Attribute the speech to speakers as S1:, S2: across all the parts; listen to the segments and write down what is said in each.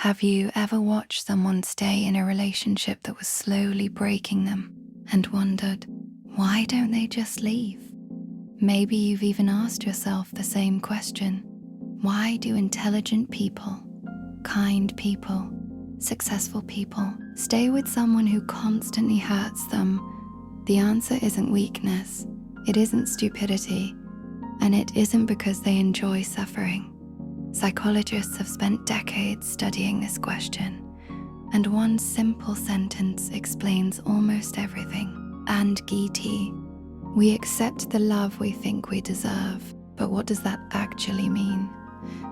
S1: Have you ever watched someone stay in a relationship that was slowly breaking them and wondered, why don't they just leave? Maybe you've even asked yourself the same question. Why do intelligent people, kind people, successful people stay with someone who constantly hurts them? The answer isn't weakness, it isn't stupidity, and it isn't because they enjoy suffering. Psychologists have spent decades studying this question, and one simple sentence explains almost everything. And Giti, we accept the love we think we deserve, but what does that actually mean?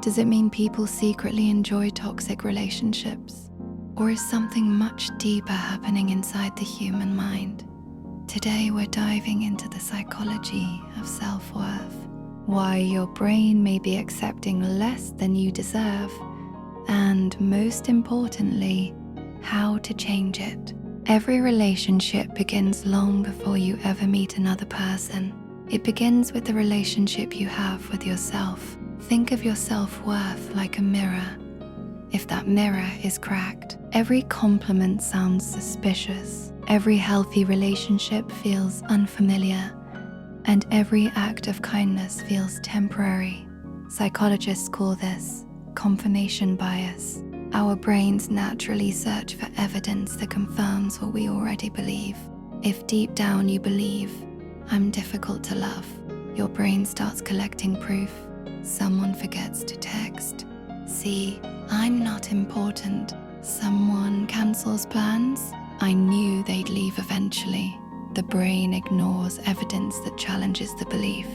S1: Does it mean people secretly enjoy toxic relationships? Or is something much deeper happening inside the human mind? Today we're diving into the psychology of self-worth. Why your brain may be accepting less than you deserve, and most importantly, how to change it. Every relationship begins long before you ever meet another person. It begins with the relationship you have with yourself. Think of your self-worth like a mirror. If that mirror is cracked, every compliment sounds suspicious, every healthy relationship feels unfamiliar, and every act of kindness feels temporary. Psychologists call this confirmation bias. Our brains naturally search for evidence that confirms what we already believe. If deep down you believe, I'm difficult to love, your brain starts collecting proof. Someone forgets to text. See, I'm not important. Someone cancels plans. I knew they'd leave eventually. The brain ignores evidence that challenges the belief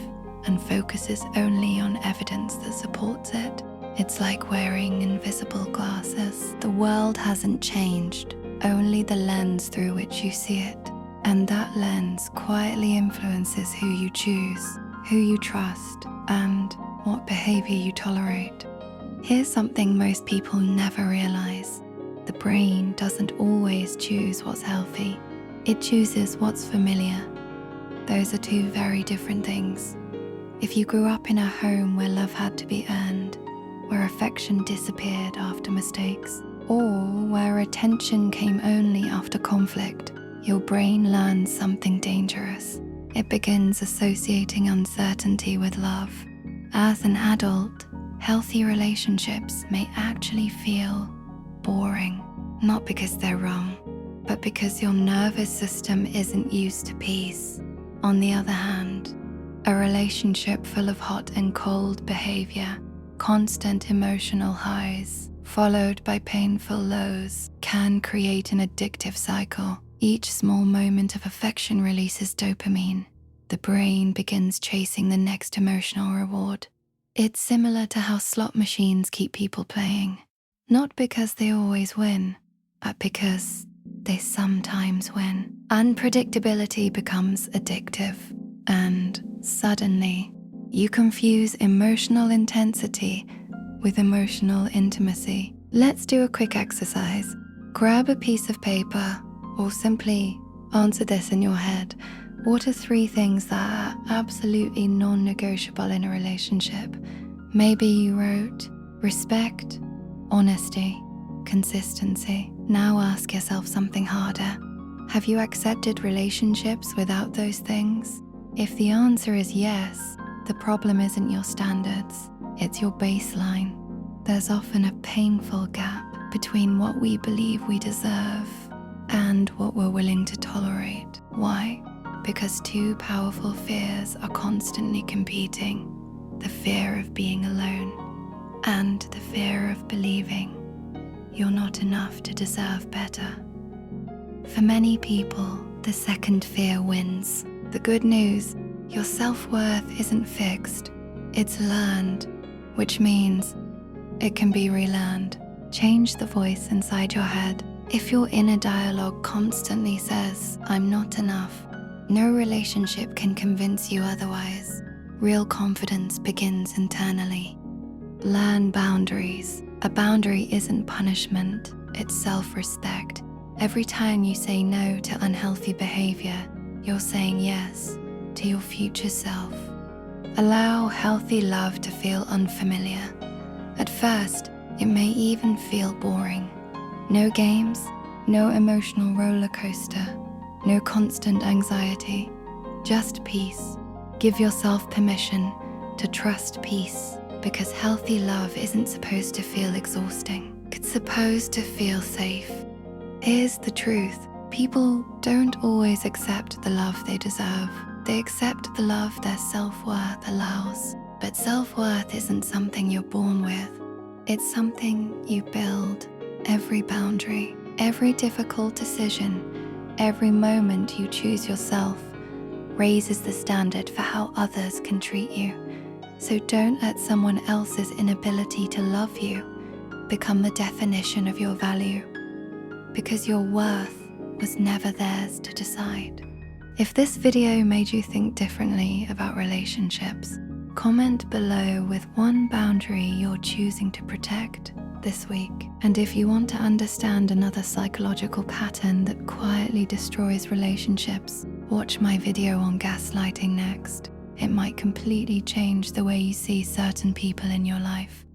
S1: and focuses only on evidence that supports it. It's like wearing invisible glasses. The world hasn't changed, only the lens through which you see it. And that lens quietly influences who you choose, who you trust, and what behavior you tolerate. Here's something most people never realize. The brain doesn't always choose what's healthy. It chooses what's familiar. Those are two very different things. If you grew up in a home where love had to be earned, where affection disappeared after mistakes, or where attention came only after conflict, your brain learns something dangerous. It begins associating uncertainty with love. As an adult, healthy relationships may actually feel boring, not because they're wrong, but because your nervous system isn't used to peace. On the other hand, a relationship full of hot and cold behavior, constant emotional highs, followed by painful lows, can create an addictive cycle. Each small moment of affection releases dopamine. The brain begins chasing the next emotional reward. It's similar to how slot machines keep people playing, not because they always win, but because they sometimes win. Unpredictability becomes addictive, and suddenly you confuse emotional intensity with emotional intimacy. Let's do a quick exercise. Grab a piece of paper or simply answer this in your head. What are 3 things that are absolutely non-negotiable in a relationship? Maybe you wrote respect, honesty, consistency. Now ask yourself something harder. Have you accepted relationships without those things? If the answer is yes, the problem isn't your standards, it's your baseline. There's often a painful gap between what we believe we deserve and what we're willing to tolerate. Why? Because 2 powerful fears are constantly competing. The fear of being alone and the fear of believing you're not enough to deserve better. For many people, the second fear wins. The good news, your self-worth isn't fixed, it's learned, which means it can be relearned. Change the voice inside your head. If your inner dialogue constantly says, I'm not enough, no relationship can convince you otherwise. Real confidence begins internally. Learn boundaries. A boundary isn't punishment, it's self-respect. Every time you say no to unhealthy behavior, you're saying yes to your future self. Allow healthy love to feel unfamiliar. At first, It may even feel boring. No games, no emotional roller coaster, no constant anxiety, just peace. Give yourself permission to trust peace, because healthy love isn't supposed to feel exhausting. It's supposed to feel safe. Here's the truth. People don't always accept the love they deserve. They accept the love their self-worth allows. But self-worth isn't something you're born with. It's something you build. Every boundary, every difficult decision, every moment you choose yourself raises the standard for how others can treat you. So don't let someone else's inability to love you become the definition of your value, because your worth was never theirs to decide. If this video made you think differently about relationships, comment below with one boundary you're choosing to protect this week. And if you want to understand another psychological pattern that quietly destroys relationships, watch my video on gaslighting next. It might completely change the way you see certain people in your life.